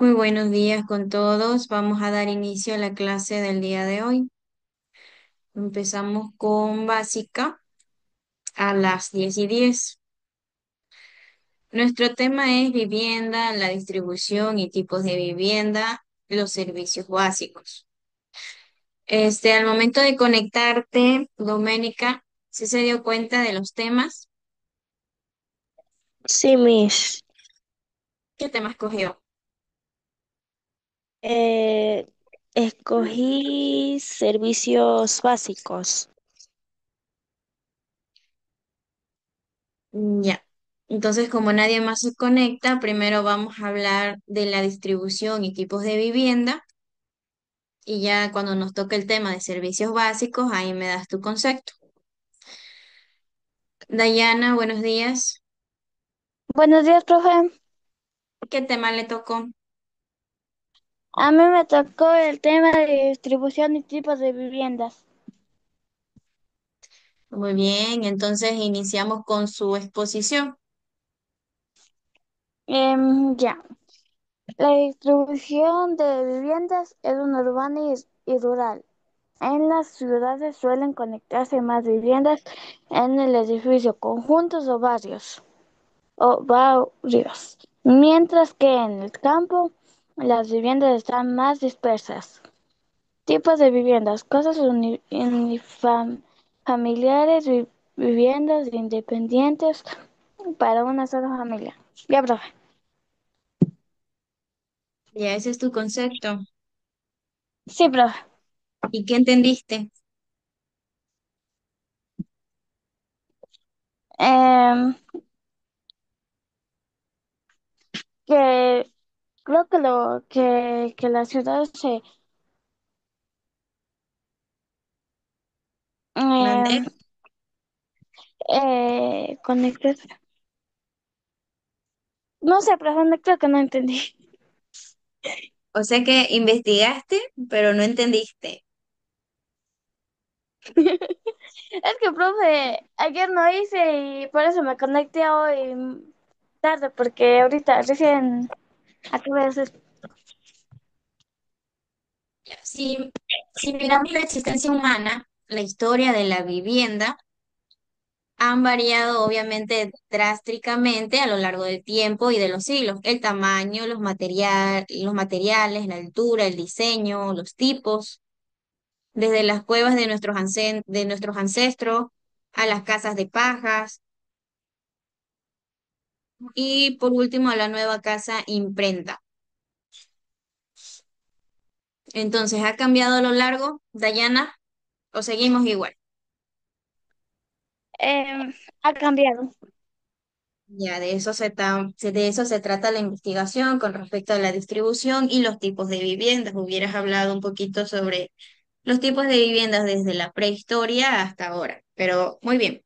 Muy buenos días con todos. Vamos a dar inicio a la clase del día de hoy. Empezamos con básica a las 10:10. Nuestro tema es vivienda, la distribución y tipos de vivienda, los servicios básicos. Al momento de conectarte, Doménica, ¿sí se dio cuenta de los temas? Sí, Miss. ¿Qué tema escogió? Eh, Escogí servicios básicos. Ya. Entonces, como nadie más se conecta, primero vamos a hablar de la distribución y tipos de vivienda. Y ya cuando nos toque el tema de servicios básicos, ahí me das tu concepto. Dayana, buenos días. Buenos días, profe. ¿Qué tema le tocó? A mí me tocó el tema de distribución y tipos de viviendas. Muy bien, entonces iniciamos con su exposición. Ya. La distribución de viviendas es una urbana y rural. En las ciudades suelen conectarse más viviendas en el edificio, conjuntos o barrios, mientras que en el campo las viviendas están más dispersas. Tipos de viviendas, casas unifamiliares, viviendas independientes para una sola familia. Ya, profe. Ya, ese es tu concepto. Sí, profe. ¿Y qué entendiste? Em, que creo que las ciudades se ¿Mandé? em, conectan. No sé, profe, no creo que no entendí. O sea que investigaste, pero no entendiste. Es que, profe, ayer no hice y por eso me conecté hoy tarde, porque ahorita recién acabé de hacer. Si miramos la existencia humana, la historia de la vivienda han variado obviamente drásticamente a lo largo del tiempo y de los siglos. El tamaño, los materiales, la altura, el diseño, los tipos, desde las cuevas de de nuestros ancestros a las casas de pajas y por último a la nueva casa imprenta. Entonces, ¿ha cambiado a lo largo, Dayana, o seguimos igual? Ha cambiado. Ya, de eso se trata la investigación con respecto a la distribución y los tipos de viviendas. Hubieras hablado un poquito sobre los tipos de viviendas desde la prehistoria hasta ahora, pero muy bien,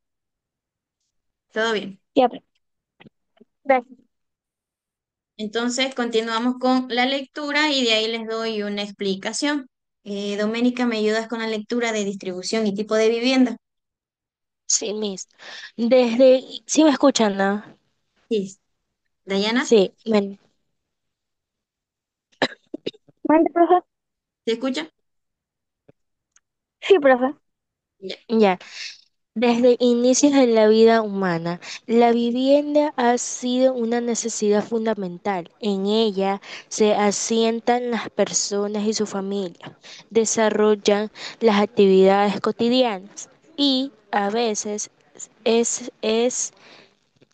todo bien. Ya, profe. Entonces, continuamos con la lectura y de ahí les doy una explicación. Doménica, ¿me ayudas con la lectura de distribución y tipo de vivienda? Sí, Miss. ¿Sí me escuchan, no? Sí. Dayana, Sí, ¿Mande, profe? ¿te escucha? Sí, profe. Ya. Ya. Desde inicios de la vida humana, la vivienda ha sido una necesidad fundamental. En ella se asientan las personas y su familia, desarrollan las actividades cotidianas y a veces es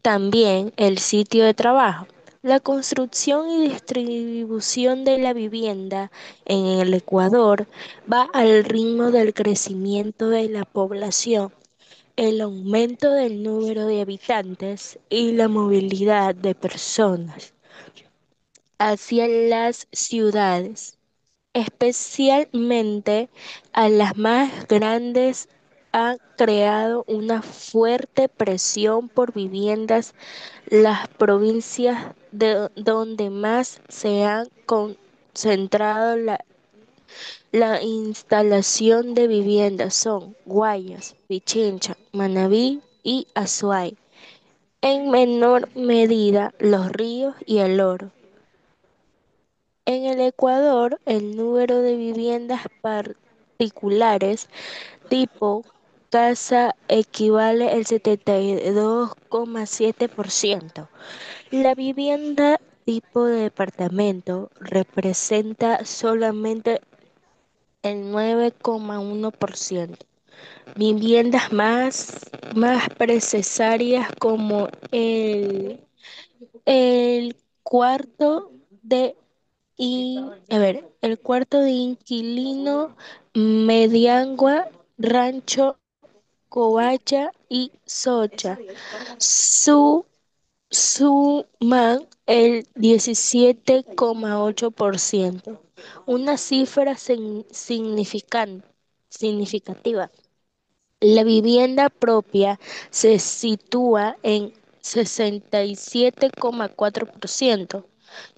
también el sitio de trabajo. La construcción y distribución de la vivienda en el Ecuador va al ritmo del crecimiento de la población, el aumento del número de habitantes y la movilidad de personas hacia las ciudades, especialmente a las más grandes, ha creado una fuerte presión por viviendas. Las provincias donde más se han concentrado la instalación de viviendas son Guayas, Pichincha, Manabí y Azuay. En menor medida, Los Ríos y El Oro. En el Ecuador, el número de viviendas particulares tipo casa equivale al 72,7%. La vivienda tipo de departamento representa solamente el 9,1%. Viviendas más necesarias como el cuarto de el cuarto de inquilino, Mediangua, Rancho, Covacha y Socha su, suman el 17,8%, una cifra significativa. La vivienda propia se sitúa en 67,4%.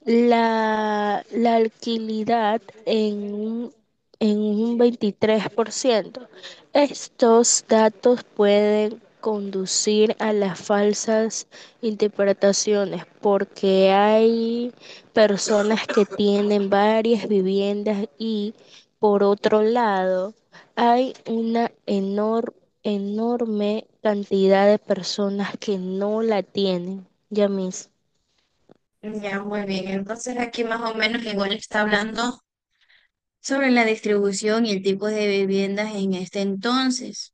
La alquilidad en un 23%. Estos datos pueden conducir a las falsas interpretaciones porque hay personas que tienen varias viviendas y por otro lado hay una enorme cantidad de personas que no la tienen. Ya mis. Ya, muy bien. Entonces aquí más o menos igual está hablando sobre la distribución y el tipo de viviendas en este entonces,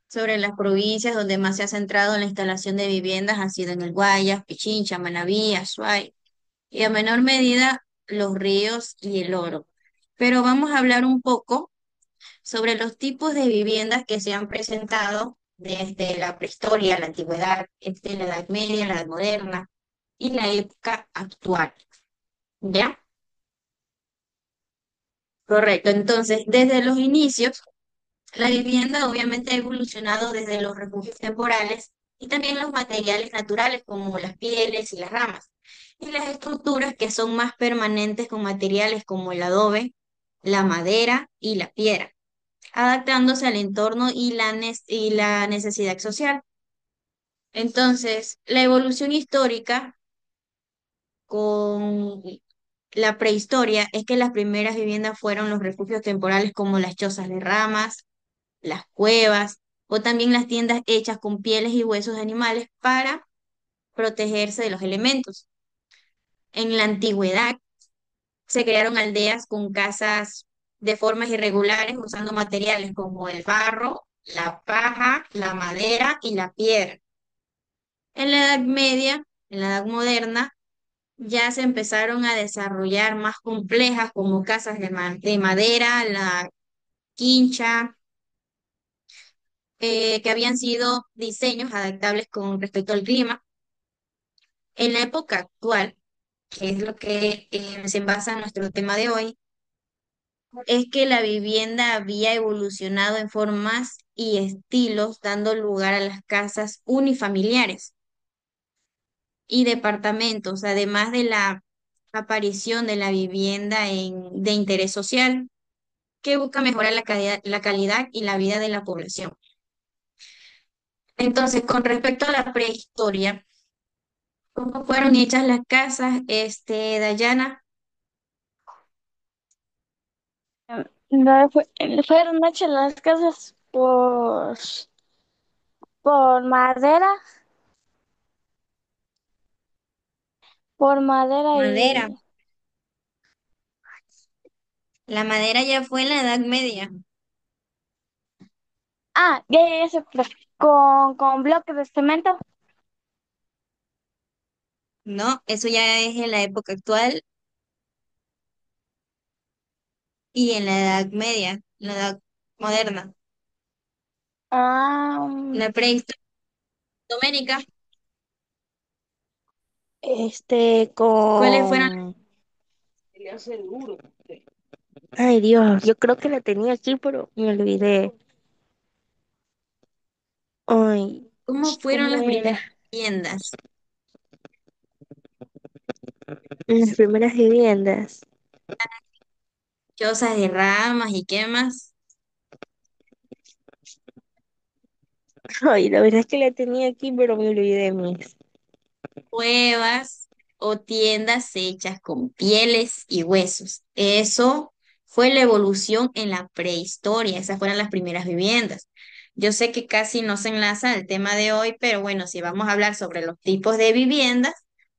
sobre las provincias donde más se ha centrado en la instalación de viviendas han sido en el Guayas, Pichincha, Manabí, Azuay y a menor medida los ríos y el Oro. Pero vamos a hablar un poco sobre los tipos de viviendas que se han presentado desde la prehistoria, la antigüedad, la Edad Media, la Edad Moderna y la época actual. ¿Ya? Correcto. Entonces, desde los inicios, la vivienda obviamente ha evolucionado desde los refugios temporales y también los materiales naturales como las pieles y las ramas, y las estructuras que son más permanentes con materiales como el adobe, la madera y la piedra, adaptándose al entorno y y la necesidad social. Entonces, la evolución histórica con la prehistoria es que las primeras viviendas fueron los refugios temporales como las chozas de ramas, las cuevas o también las tiendas hechas con pieles y huesos de animales para protegerse de los elementos. En la antigüedad se crearon aldeas con casas de formas irregulares usando materiales como el barro, la paja, la madera y la piedra. En la Edad Media, en la Edad Moderna, ya se empezaron a desarrollar más complejas como casas de madera, la quincha, que habían sido diseños adaptables con respecto al clima. En la época actual, que es lo que se basa en nuestro tema de hoy, es que la vivienda había evolucionado en formas y estilos, dando lugar a las casas unifamiliares y departamentos, además de la aparición de la vivienda de interés social, que busca mejorar la calidad y la vida de la población. Entonces, con respecto a la prehistoria, ¿cómo fueron hechas las casas, Dayana? No, fueron hechas las casas por madera, por madera Madera. y... La madera ya fue en la Edad Media. Ah, ya sé, pero con bloques de cemento. No, eso ya es en la época actual y en la Edad Media, en la Edad Moderna. Ah, La prehistoria doménica, ¿cuáles fueron? Con. Ay, Dios, yo creo que la tenía aquí, pero me olvidé. Ay, ¿Cómo fueron ¿cómo las era? primeras viviendas? Las primeras viviendas. Chozas de ramas y qué más, Ay, la verdad es que la tenía aquí, pero me olvidé, mis. cuevas. o tiendas hechas con pieles y huesos. Eso fue la evolución en la prehistoria, esas fueron las primeras viviendas. Yo sé que casi no se enlaza al tema de hoy, pero bueno, si vamos a hablar sobre los tipos de viviendas,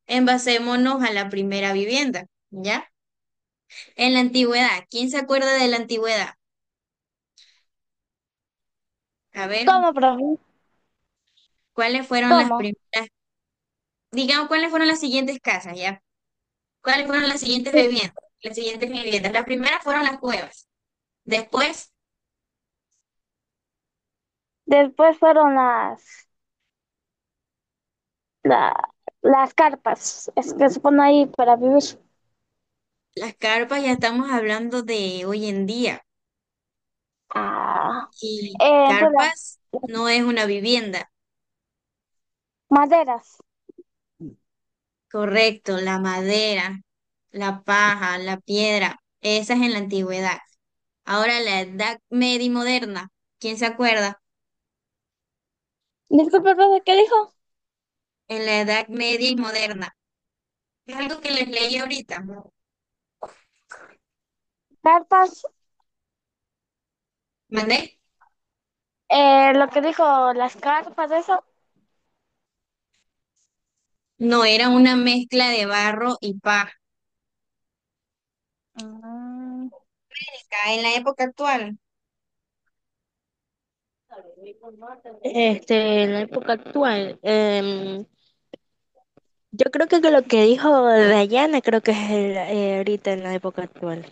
envasémonos a la primera vivienda, ¿ya? En la antigüedad, ¿quién se acuerda de la antigüedad? A ver, ¿Cómo, profe? ¿cuáles fueron las ¿Cómo? primeras, digamos, cuáles fueron las siguientes casas, ¿ya? ¿Cuáles fueron las siguientes viviendas? Las siguientes viviendas. Las primeras fueron las cuevas. Después, Después fueron la, las carpas, es que se ponen ahí para vivir. las carpas ya estamos hablando de hoy en día. Ah, Y entonces carpas no es una vivienda. maderas. Correcto, la madera, la paja, la piedra, esa es en la antigüedad. Ahora la edad media y moderna, ¿quién se acuerda? Disculpe, profe, ¿qué dijo? En la edad media y moderna. Es algo que les leí ahorita. Carpas, ¿Mandé? lo que dijo las carpas, eso. No, era una mezcla de barro y paja. Mm, En la época actual. En la época actual, yo creo que lo que dijo Dayana, creo que es ahorita en la época actual.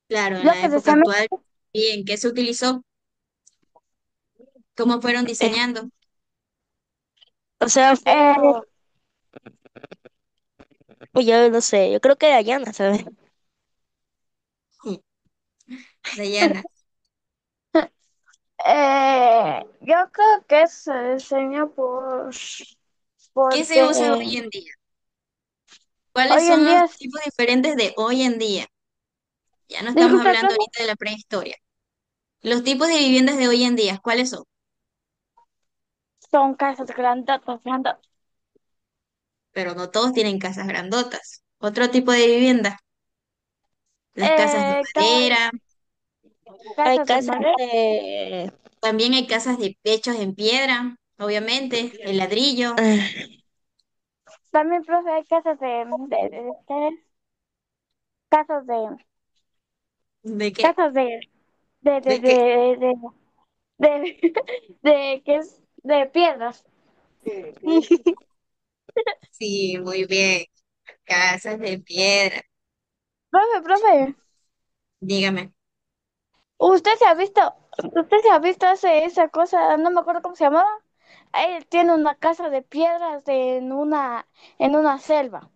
Claro, en la bloques de época cemento. actual. ¿Y en qué se utilizó? ¿Cómo fueron Eh, diseñando? o sea, Eh, pues yo no sé, yo creo que Dayana, ¿sabes? Dayana, yo creo que se diseñó ¿qué se porque usa hoy en día? ¿Cuáles hoy en son los día, tipos diferentes de hoy en día? Ya no estamos disculpe, hablando profe, ahorita de la prehistoria. Los tipos de viviendas de hoy en día, ¿cuáles son? son casas grandotas, grandotas. Pero no todos tienen casas grandotas. Otro tipo de vivienda, las casas de Ca- madera, Hay casas de casas madera. de... también hay casas de techos en piedra, obviamente, el ladrillo, ah, También, profe, hay casas ¿qué es? Casas ¿de qué? casas de, de, ¿De qué? de, de, de, ¿qué es? De piedras. Sí, muy bien, casas de piedra. Profe, Dígame. ¿usted se ha visto, usted se ha visto esa cosa, no me acuerdo cómo se llamaba? Él tiene una casa de piedras en una selva.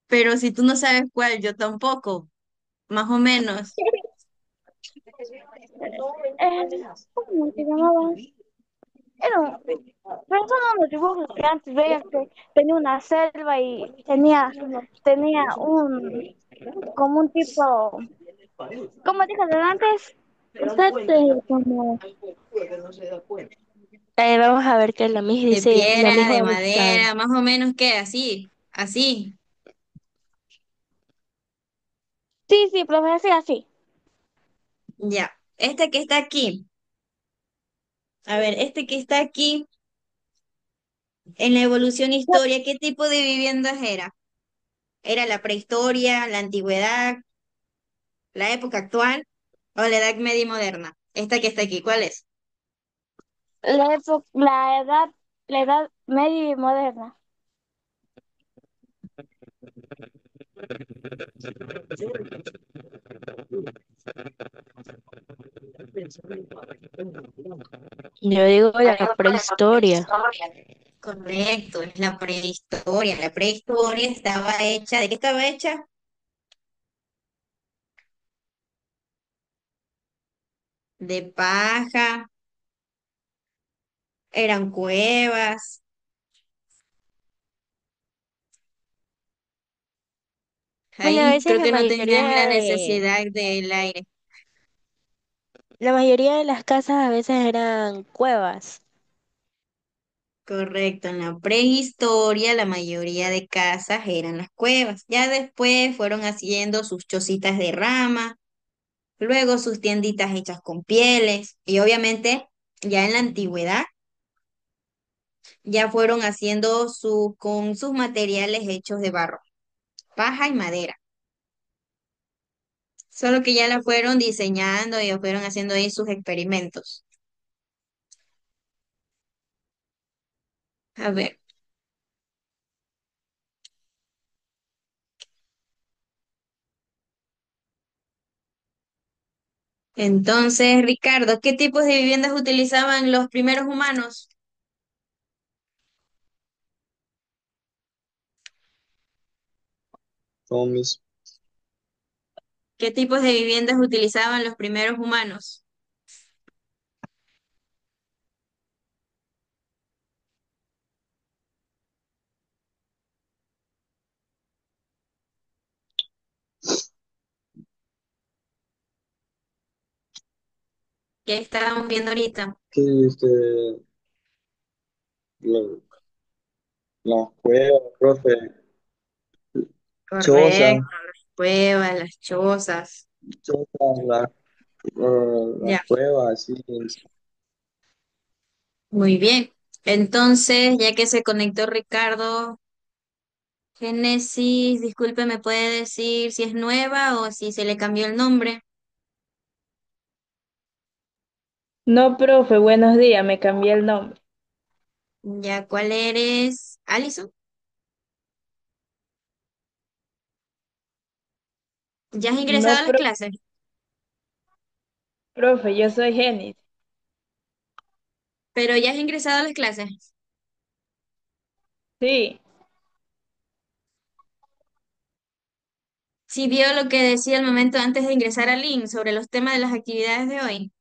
Pero si tú no sabes cuál, yo tampoco, más o menos. ¿Cómo se llamaba? Pero son unos dibujos que antes veía que tenía una selva y tenía como un tipo, como dije antes, usted como, Vamos a ver qué la Miss De dice, la Miss piedra, va de a buscar. madera, más o menos que así, así. sí, sí, profe, así, así. Ya. Este que está aquí, a ver, este que está aquí en la evolución historia, ¿qué tipo de viviendas era? ¿Era la prehistoria, la antigüedad, la época actual o la edad media y moderna? Esta que está aquí, ¿cuál es? La edad, la edad media y moderna. Yo digo Yo la digo que la prehistoria. prehistoria. Correcto, es la prehistoria. La prehistoria estaba hecha, ¿de qué estaba hecha? De paja, eran cuevas. Bueno, a Ahí veces creo que no tenían la necesidad del aire. la mayoría de las casas a veces eran cuevas. Correcto, en la prehistoria la mayoría de casas eran las cuevas. Ya después fueron haciendo sus chocitas de rama, luego sus tienditas hechas con pieles y obviamente ya en la antigüedad ya fueron haciendo con sus materiales hechos de barro, paja y madera. Solo que ya la fueron diseñando y fueron haciendo ahí sus experimentos. A ver, entonces, Ricardo, ¿qué tipos de viviendas utilizaban los primeros humanos? Zombies, ¿Qué tipos de viviendas utilizaban los primeros humanos? ¿Qué estábamos viendo ahorita? que la- las cuevas, profe, chozas, Correcto, las cuevas, las chozas. chozas, las Ya, cuevas, así, muy bien. Entonces, ya que se conectó Ricardo, Génesis, disculpe, ¿me puede decir si es nueva o si se le cambió el nombre? No, profe, buenos días, me cambié el nombre. Ya, ¿cuál eres? ¿Alison? ¿Ya has ingresado No, a las clases? profe, yo soy Genis. Pero ya has ingresado a las clases. Sí, Sí vio lo que decía el momento antes de ingresar al link sobre los temas de las actividades de hoy.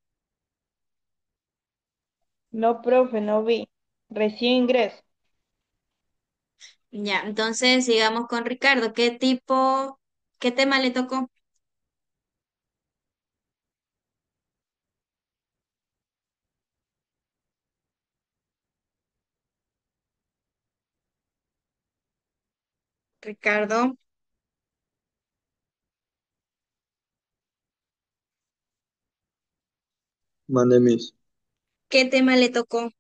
no, profe, no vi. Recién ingreso. Ya, entonces sigamos con Ricardo. ¿Qué tema le tocó? Ricardo, manemis. ¿qué tema le tocó?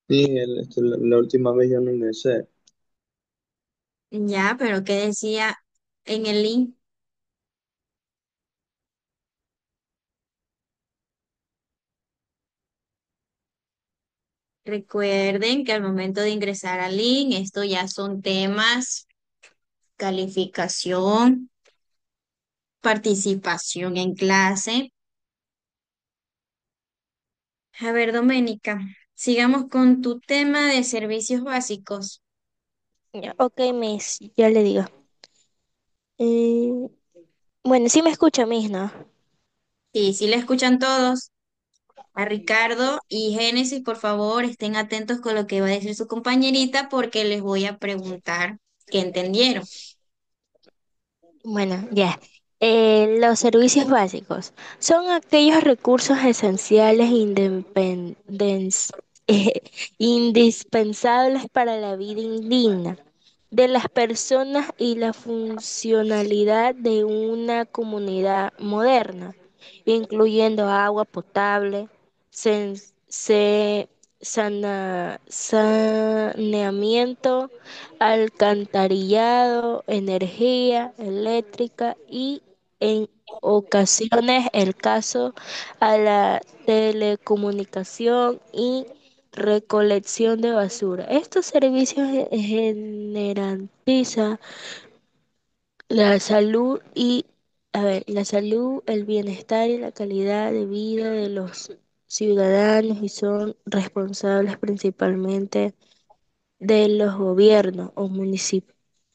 Sí, la última vez yo no ingresé. Ya, pero ¿qué decía en el link? Recuerden que al momento de ingresar al link, esto ya son temas, calificación, participación en clase. A ver, Doménica, sigamos con tu tema de servicios básicos. Ya, ok, Miss, ya le digo. Eh, bueno, sí me escucha, Miss, ¿no? Sí, sí le escuchan todos. A Ricardo y Génesis, por favor, estén atentos con lo que va a decir su compañerita porque les voy a preguntar qué entendieron. Bueno, ya. Los servicios básicos son aquellos recursos esenciales eh, indispensables para la vida indigna de las personas y la funcionalidad de una comunidad moderna, incluyendo agua potable, sen- se- saneamiento, alcantarillado, energía eléctrica y en ocasiones el caso a la telecomunicación y recolección de basura. Estos servicios garantizan la salud la salud, el bienestar y la calidad de vida de los ciudadanos y son responsables principalmente de los gobiernos o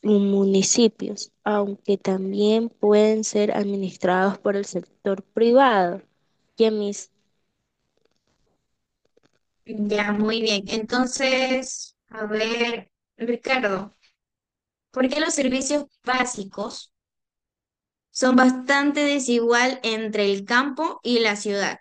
municipios, aunque también pueden ser administrados por el sector privado. Yemis, Ya, muy bien. Entonces, a ver, Ricardo, ¿por qué los servicios básicos son bastante desigual entre el campo y la ciudad.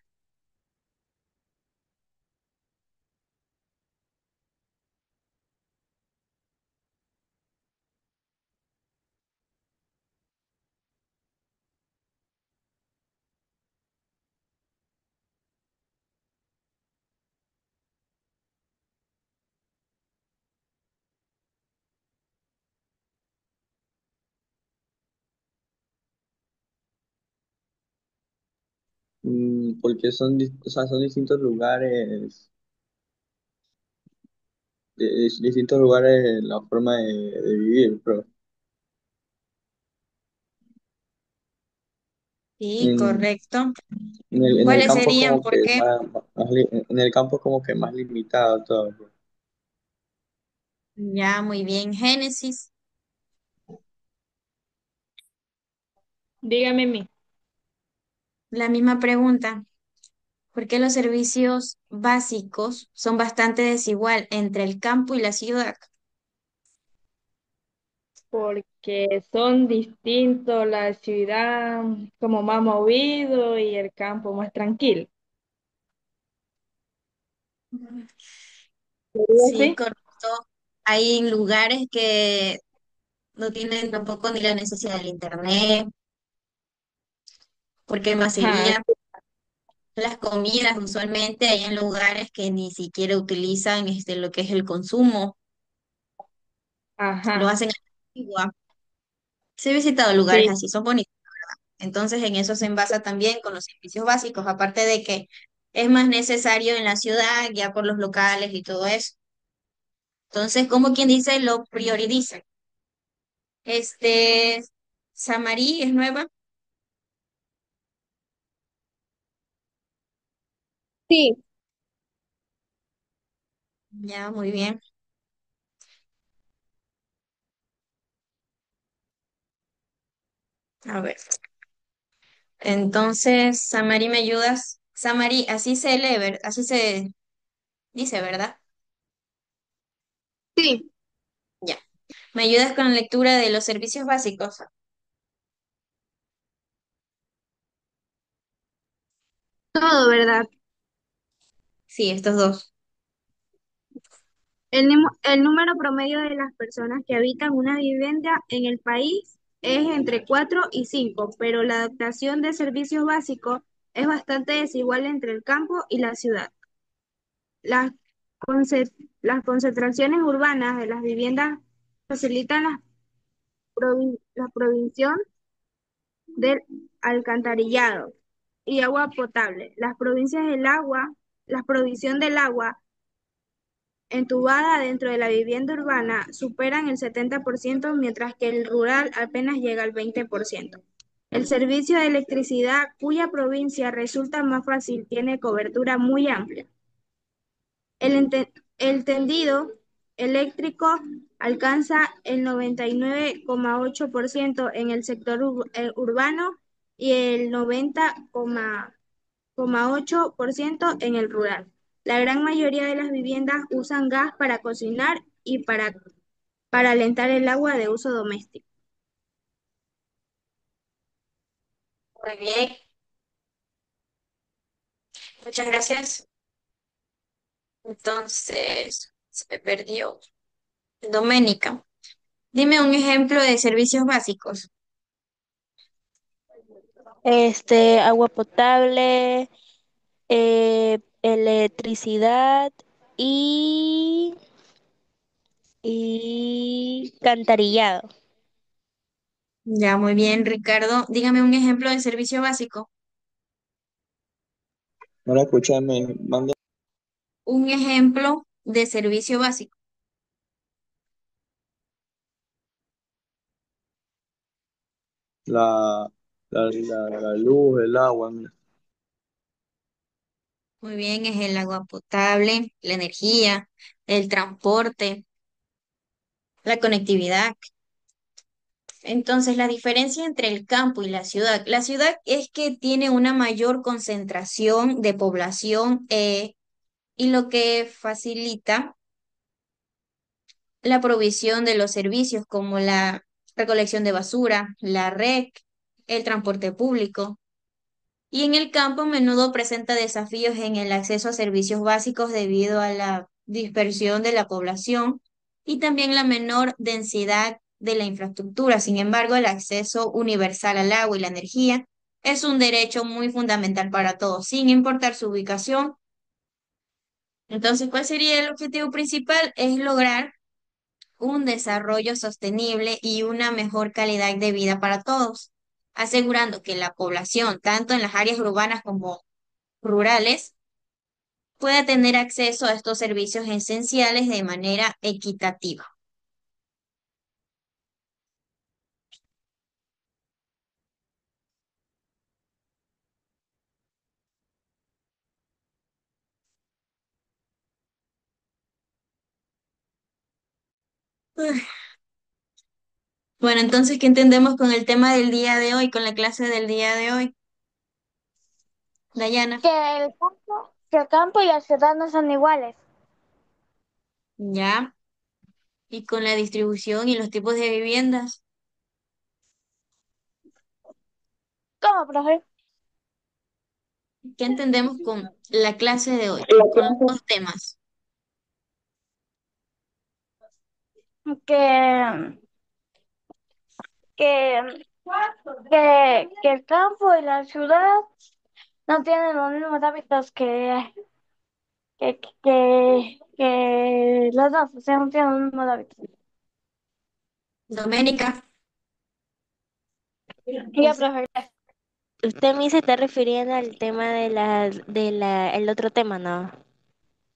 Porque son, o sea, son distintos lugares, distintos lugares en la forma de vivir, pero Sí, en, correcto. en el ¿Cuáles campo es serían? como ¿Por que qué? en el campo es como que más limitado todo, pues. Ya, muy bien. Génesis, Dígame a mí. la misma pregunta. ¿Por qué los servicios básicos son bastante desigual entre el campo y la ciudad? Porque son distintos, la ciudad como más movido y el campo más tranquilo. ¿Sería Sí, así? correcto. Hay lugares que no tienen tampoco ni la necesidad del internet, porque más Ajá, sería las comidas usualmente hay en lugares que ni siquiera utilizan lo que es el consumo, lo ajá, hacen a la antigua. Sí he visitado lugares sí, así, son bonitos. Entonces en eso se envasa también con los servicios básicos, aparte de que es más necesario en la ciudad, ya por los locales y todo eso. Entonces, como quien dice, lo prioriza. Este, Samarí es nueva. Sí, Ya, muy bien. A ver. Entonces, Samarí, ¿me ayudas? Samarí, así se dice, ¿verdad? sí, Ya. ¿Me ayudas con la lectura de los servicios básicos? todo, ¿verdad? Sí, estos dos. El número promedio de las personas que habitan una vivienda en el país es entre 4 y 5, pero la adaptación de servicios básicos es bastante desigual entre el campo y la ciudad. Las, las concentraciones urbanas de las viviendas facilitan la provisión del alcantarillado y agua potable. La provisión del agua entubada dentro de la vivienda urbana superan el 70%, mientras que el rural apenas llega al 20%. El servicio de electricidad, cuya provincia resulta más fácil, tiene cobertura muy amplia. El tendido eléctrico alcanza el 99,8% en el sector urbano y el 90,8% en el rural. La gran mayoría de las viviendas usan gas para cocinar y para alentar el agua de uso doméstico. Muy bien, muchas gracias. Entonces, se me perdió. Doménica, dime un ejemplo de servicios básicos. Agua potable, electricidad y, y cantarillado. Ya, muy bien, Ricardo. Dígame un ejemplo de servicio básico. No la escuché, me manda Un ejemplo de servicio básico. la, la luz, el agua, mira. Muy bien, es el agua potable, la energía, el transporte, la conectividad. Entonces, la diferencia entre el campo y la ciudad es que tiene una mayor concentración de población y lo que facilita la provisión de los servicios como la recolección de basura, la REC, el transporte público. Y en el campo a menudo presenta desafíos en el acceso a servicios básicos debido a la dispersión de la población y también la menor densidad de la infraestructura. Sin embargo, el acceso universal al agua y la energía es un derecho muy fundamental para todos, sin importar su ubicación. Entonces, ¿cuál sería el objetivo principal? Es lograr un desarrollo sostenible y una mejor calidad de vida para todos, asegurando que la población, tanto en las áreas urbanas como rurales, pueda tener acceso a estos servicios esenciales de manera equitativa. Uf. Bueno, entonces, ¿qué entendemos con el tema del día de hoy, con la clase del día de hoy, Dayana? Que el campo y la ciudad no son iguales. Ya, y con la distribución y los tipos de viviendas, ¿Cómo, profe? ¿qué entendemos con la clase de hoy, con los dos temas? Que, que, que el campo y la ciudad no tienen los mismos hábitos que los dos, o sea, no tienen los mismos hábitos. Doménica, Y ya, profe. Usted a mí se está refiriendo al tema el otro tema, ¿no?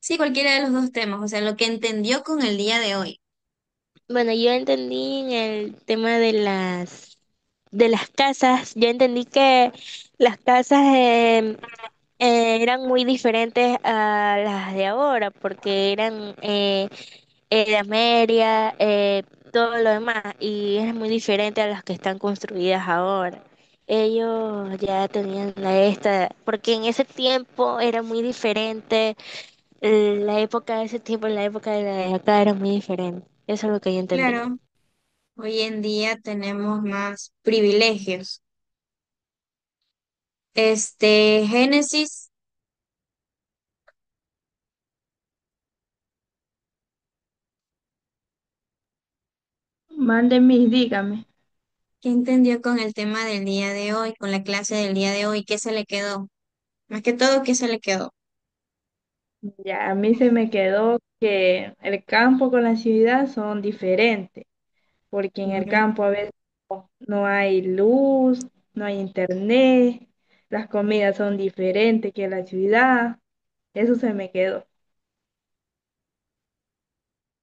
sí, cualquiera de los dos temas, o sea, lo que entendió con el día de hoy. Bueno, yo entendí en el tema de las casas, yo entendí que las casas eran muy diferentes a las de ahora, porque eran Edad Media, todo lo demás, y es muy diferente a las que están construidas ahora. Ellos ya tenían porque en ese tiempo era muy diferente, la época de ese tiempo y la época de la de acá era muy diferente. Eso es lo que yo entendí. Claro, hoy en día tenemos más privilegios. Génesis, Mande mis, dígame. ¿qué entendió con el tema del día de hoy, con la clase del día de hoy? ¿Qué se le quedó? Más que todo, ¿qué se le quedó? Ya, a mí se me quedó que el campo con la ciudad son diferentes, porque en el Ujú. campo a veces no hay luz, no hay internet, las comidas son diferentes que en la ciudad. Eso se me quedó.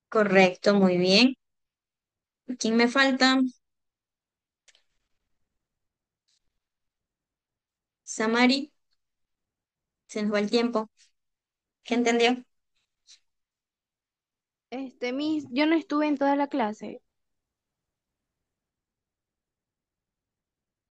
Correcto, muy bien. ¿Quién me falta? Samari, se nos va el tiempo. ¿Qué entendió? Miss, yo no estuve en toda la clase.